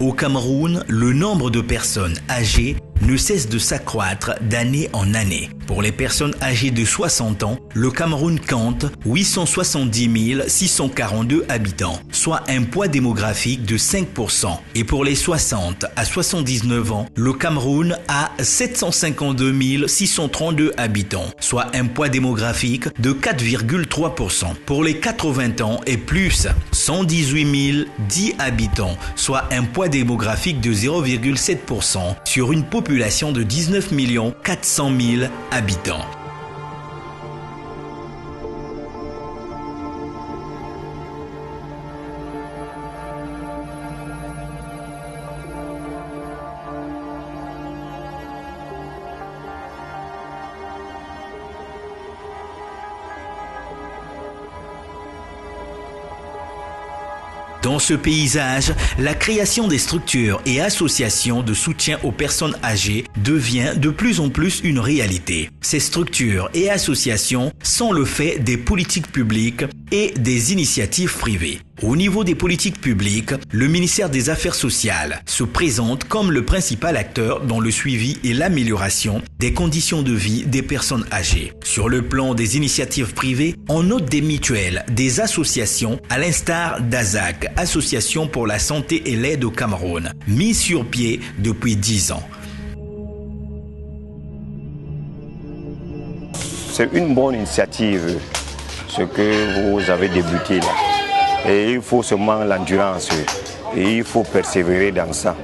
Au Cameroun, le nombre de personnes âgées ne cesse de s'accroître d'année en année. Pour les personnes âgées de 60 ans, le Cameroun compte 870 642 habitants, soit un poids démographique de 5%. Et pour les 60 à 79 ans, le Cameroun a 752 632 habitants, soit un poids démographique de 4,3%. Pour les 80 ans et plus, 118 010 habitants, soit un poids démographique de 0,7% sur une population de 19 400 000 habitants. Dans ce paysage, la création des structures et associations de soutien aux personnes âgées devient de plus en plus une réalité. Ces structures et associations sont le fait des politiques publiques et des initiatives privées. Au niveau des politiques publiques, le ministère des Affaires sociales se présente comme le principal acteur dans le suivi et l'amélioration des conditions de vie des personnes âgées. Sur le plan des initiatives privées, on note des mutuelles, des associations à l'instar d'AZAC, Association pour la santé et l'aide au Cameroun, mise sur pied depuis 10 ans. C'est une bonne initiative, ce que vous avez débuté là. Et il faut seulement l'endurance et il faut persévérer dans ça.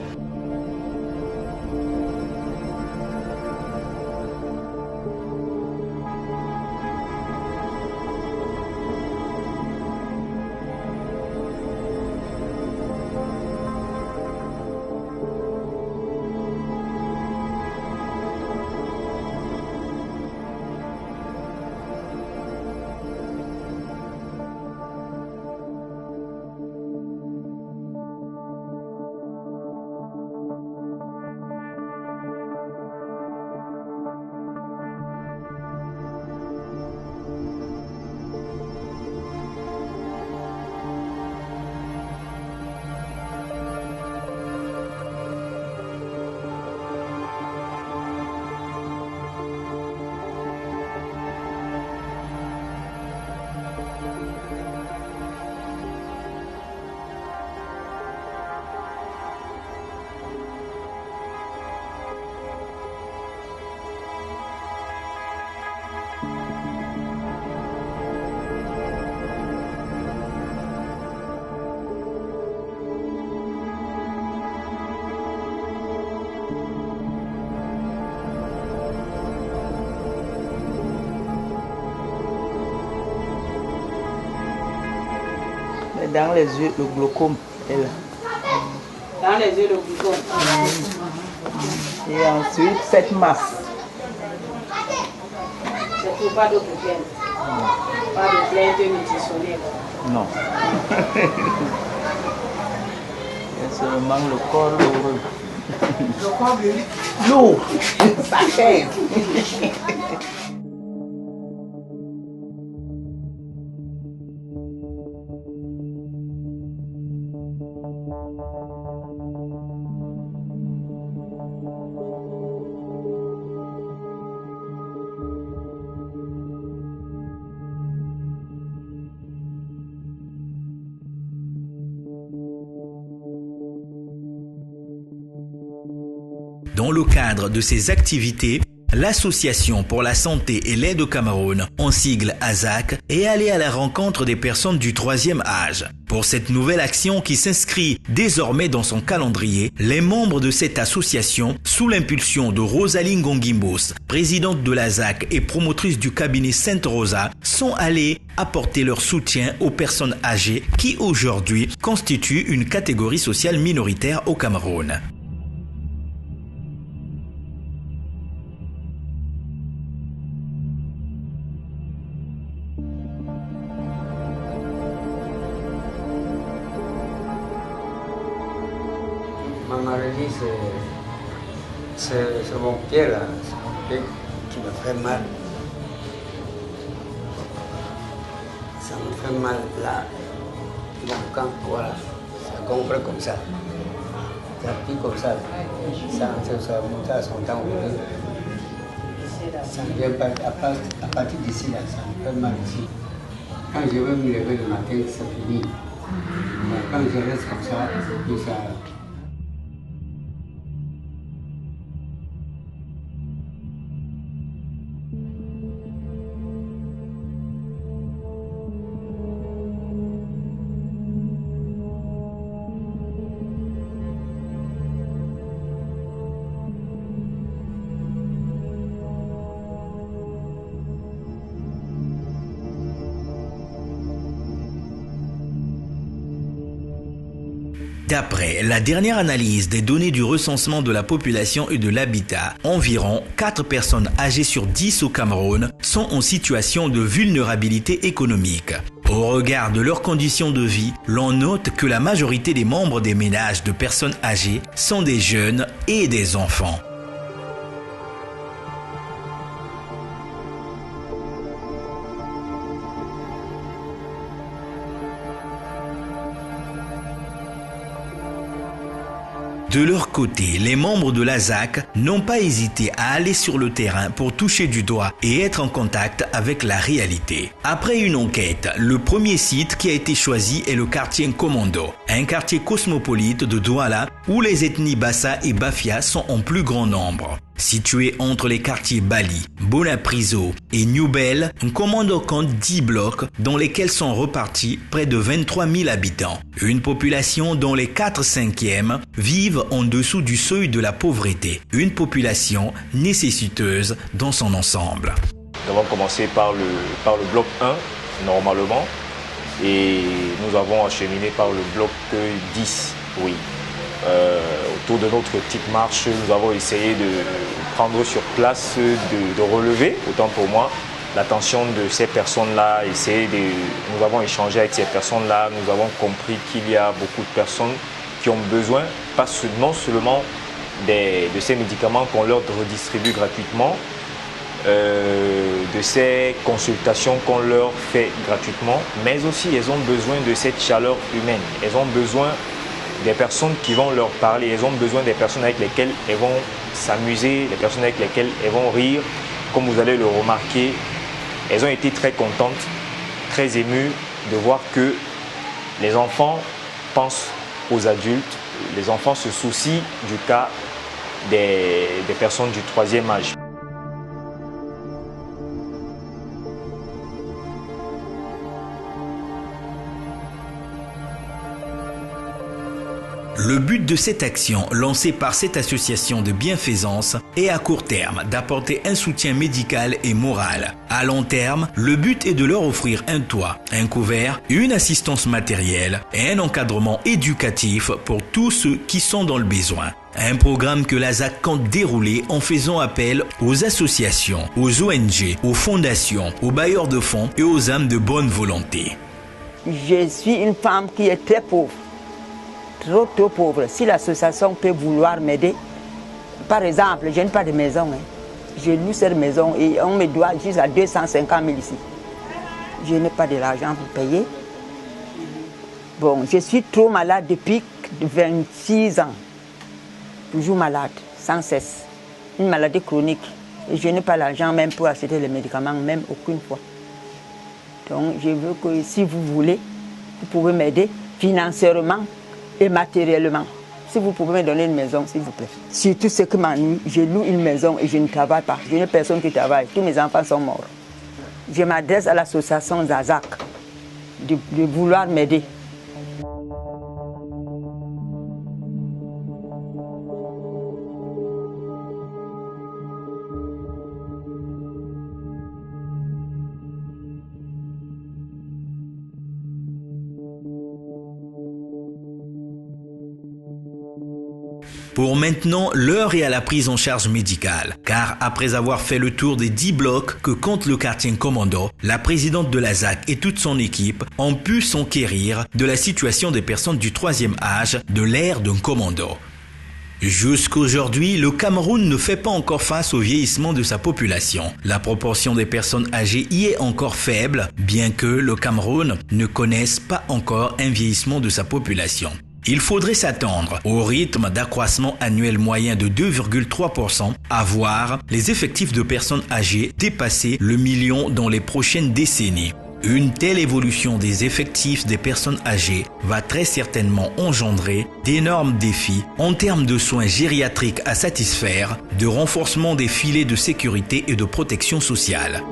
Dans les yeux, le glaucome est là. Dans les yeux, le glaucome. Et ensuite, cette masse. C'est pour pas de problème. Pas de plainte nutritionnelle. Non. C'est seulement le corps lourd. Le corps lourd. Ça pèse. Dans le cadre de ces activités, l'Association pour la santé et l'aide au Cameroun, en sigle AZAC, est allée à la rencontre des personnes du troisième âge. Pour cette nouvelle action qui s'inscrit désormais dans son calendrier, les membres de cette association, sous l'impulsion de Rosalie Ngongimbos, présidente de l'AZAC et promotrice du cabinet Sainte Rosa, sont allés apporter leur soutien aux personnes âgées qui aujourd'hui constituent une catégorie sociale minoritaire au Cameroun. Ma maladie, c'est mon pied là, c'est mon pied qui me fait mal. Ça me fait mal là, donc voilà, ça gonfle comme ça. Ça a pris comme ça. Ça a son temps. Ça ne vient pas. À partir d'ici, là, ça me fait mal ici. Quand je veux me lever le matin, c'est fini. Mais quand je reste comme ça, tout ça. D'après la dernière analyse des données du recensement de la population et de l'habitat, environ 4 personnes âgées sur 10 au Cameroun sont en situation de vulnérabilité économique. Au regard de leurs conditions de vie, l'on note que la majorité des membres des ménages de personnes âgées sont des jeunes et des enfants. De leur côté, les membres de la ZAC n'ont pas hésité à aller sur le terrain pour toucher du doigt et être en contact avec la réalité. Après une enquête, le premier site qui a été choisi est le quartier Komando, un quartier cosmopolite de Douala où les ethnies Bassa et Bafia sont en plus grand nombre. Situé entre les quartiers Bali, Bonapriso et New Bell, Komando compte 10 blocs dans lesquels sont repartis près de 23 000 habitants. Une population dont les 4/5 vivent en dessous du seuil de la pauvreté. Une population nécessiteuse dans son ensemble. Nous avons commencé par le bloc 1, normalement, et nous avons acheminé par le bloc 10, oui. Autour de notre petite marche, nous avons essayé de prendre sur place, de relever, autant pour moi, l'attention de ces personnes-là. Nous avons échangé avec ces personnes-là, nous avons compris qu'il y a beaucoup de personnes qui ont besoin, non seulement de ces médicaments qu'on leur redistribue gratuitement, de ces consultations qu'on leur fait gratuitement, mais aussi elles ont besoin de cette chaleur humaine. Elles ont besoin des personnes qui vont leur parler, elles ont besoin des personnes avec lesquelles elles vont s'amuser, des personnes avec lesquelles elles vont rire. Comme vous allez le remarquer, elles ont été très contentes, très émues de voir que les enfants pensent aux adultes, les enfants se soucient du cas des personnes du 3e âge. Le but de cette action, lancée par cette association de bienfaisance, est à court terme d'apporter un soutien médical et moral. À long terme, le but est de leur offrir un toit, un couvert, une assistance matérielle et un encadrement éducatif pour tous ceux qui sont dans le besoin. Un programme que la ZAC compte dérouler en faisant appel aux associations, aux ONG, aux fondations, aux bailleurs de fonds et aux âmes de bonne volonté. Je suis une femme qui est très pauvre. Trop pauvre. Si l'association peut vouloir m'aider, par exemple, je n'ai pas de maison. Je loue cette maison et on me doit jusqu'à 250 000 ici. Je n'ai pas de l'argent pour payer. Bon, je suis trop malade depuis 26 ans. Toujours malade, sans cesse. Une maladie chronique. Et je n'ai pas l'argent même pour acheter les médicaments, même aucune fois. Donc, je veux que si vous voulez, vous pouvez m'aider financièrement et matériellement. Si vous pouvez me donner une maison, s'il vous plaît. Surtout ce qui m'ennuie, je loue une maison et je ne travaille pas. Je n'ai personne qui travaille. Tous mes enfants sont morts. Je m'adresse à l'association ZAZAC de vouloir m'aider. Pour maintenant, l'heure est à la prise en charge médicale, car après avoir fait le tour des 10 blocs que compte le quartier Komando, la présidente de la ZAC et toute son équipe ont pu s'enquérir de la situation des personnes du 3e âge de l'ère d'un commando. Jusqu'aujourd'hui, le Cameroun ne fait pas encore face au vieillissement de sa population. La proportion des personnes âgées y est encore faible, bien que le Cameroun ne connaisse pas encore un vieillissement de sa population. Il faudrait s'attendre au rythme d'accroissement annuel moyen de 2,3% à voir les effectifs de personnes âgées dépasser le million dans les prochaines décennies. Une telle évolution des effectifs des personnes âgées va très certainement engendrer d'énormes défis en termes de soins gériatriques à satisfaire, de renforcement des filets de sécurité et de protection sociale.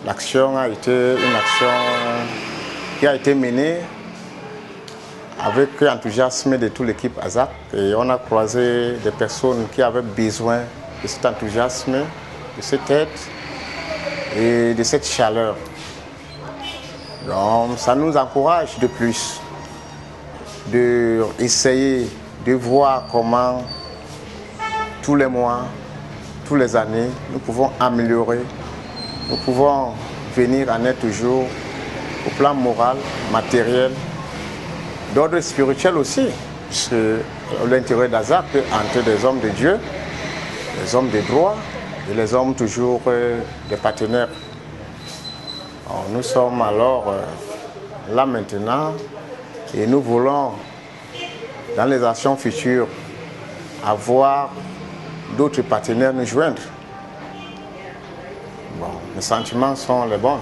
L'action a été une action qui a été menée avec enthousiasme de toute l'équipe ASAC et on a croisé des personnes qui avaient besoin de cet enthousiasme, de cette aide et de cette chaleur. Donc ça nous encourage de plus d'essayer de voir comment tous les mois, toutes les années, nous pouvons améliorer. Nous pouvons venir en aide toujours au plan moral, matériel, d'ordre spirituel aussi. Parce que l'intérêt d'ASAC entre des hommes de Dieu, les hommes de droit et les hommes toujours des partenaires. Alors, nous sommes alors là maintenant et nous voulons, dans les actions futures, avoir d'autres partenaires nous joindre. Bon, les sentiments sont les bons.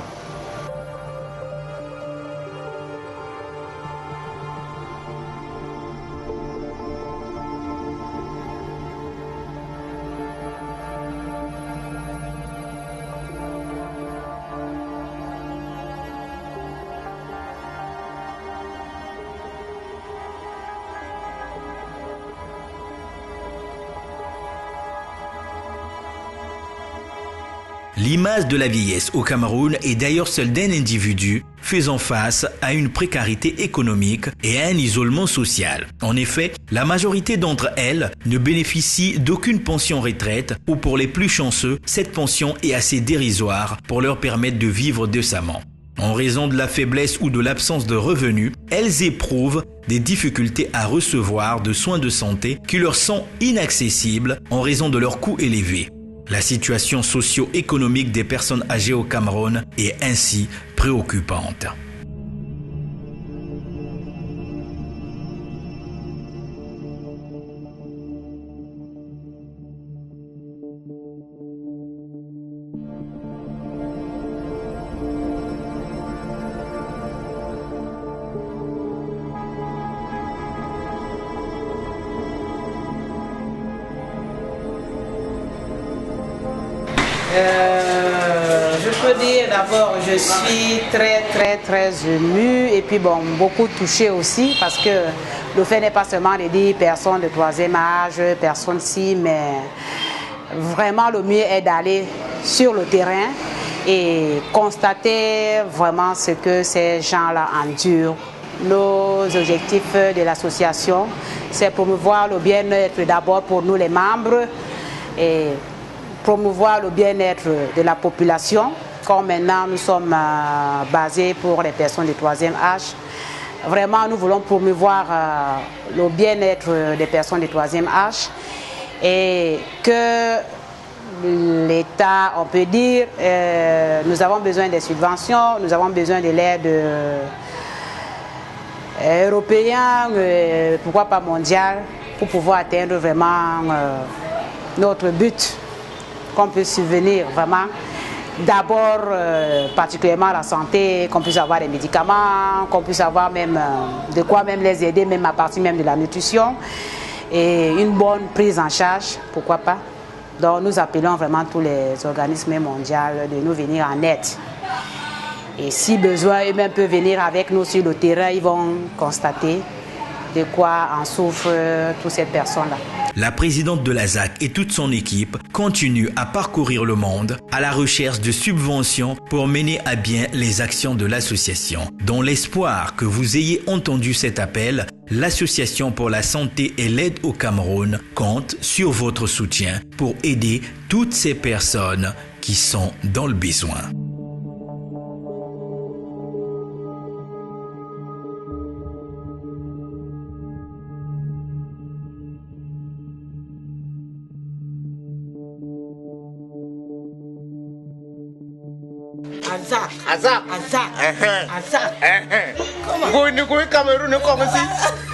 L'image de la vieillesse au Cameroun est d'ailleurs celle d'un individu faisant face à une précarité économique et à un isolement social. En effet, la majorité d'entre elles ne bénéficient d'aucune pension retraite ou pour les plus chanceux, cette pension est assez dérisoire pour leur permettre de vivre décemment. En raison de la faiblesse ou de l'absence de revenus, elles éprouvent des difficultés à recevoir de soins de santé qui leur sont inaccessibles en raison de leurs coûts élevés. La situation socio-économique des personnes âgées au Cameroun est ainsi préoccupante. Je peux dire d'abord, je suis très émue et puis bon, beaucoup touchée aussi parce que le fait n'est pas seulement de dire personne de troisième âge, personne ci, mais vraiment le mieux est d'aller sur le terrain et constater vraiment ce que ces gens-là endurent. Nos objectifs de l'association, c'est promouvoir le bien-être d'abord pour nous les membres et promouvoir le bien-être de la population. Comme maintenant nous sommes basés pour les personnes de troisième âge, vraiment nous voulons promouvoir le bien-être des personnes de troisième âge et que l'État, on peut dire, nous avons besoin des subventions, nous avons besoin de l'aide européenne, pourquoi pas mondiale, pour pouvoir atteindre vraiment notre but, qu'on puisse subvenir vraiment. D'abord, particulièrement la santé, qu'on puisse avoir des médicaments, qu'on puisse avoir même de quoi même les aider, même à partir même de la nutrition et une bonne prise en charge, pourquoi pas. Donc nous appelons vraiment tous les organismes mondiaux de nous venir en aide. Et si besoin, eux-mêmes peuvent venir avec nous sur le terrain, ils vont constater de quoi en souffrent toutes ces personnes-là. La présidente de l'ASAC et toute son équipe continuent à parcourir le monde à la recherche de subventions pour mener à bien les actions de l'association. Dans l'espoir que vous ayez entendu cet appel, l'Association pour la santé et l'aide au Cameroun compte sur votre soutien pour aider toutes ces personnes qui sont dans le besoin. Azak. Comment? Vous ne Cameroun comme si.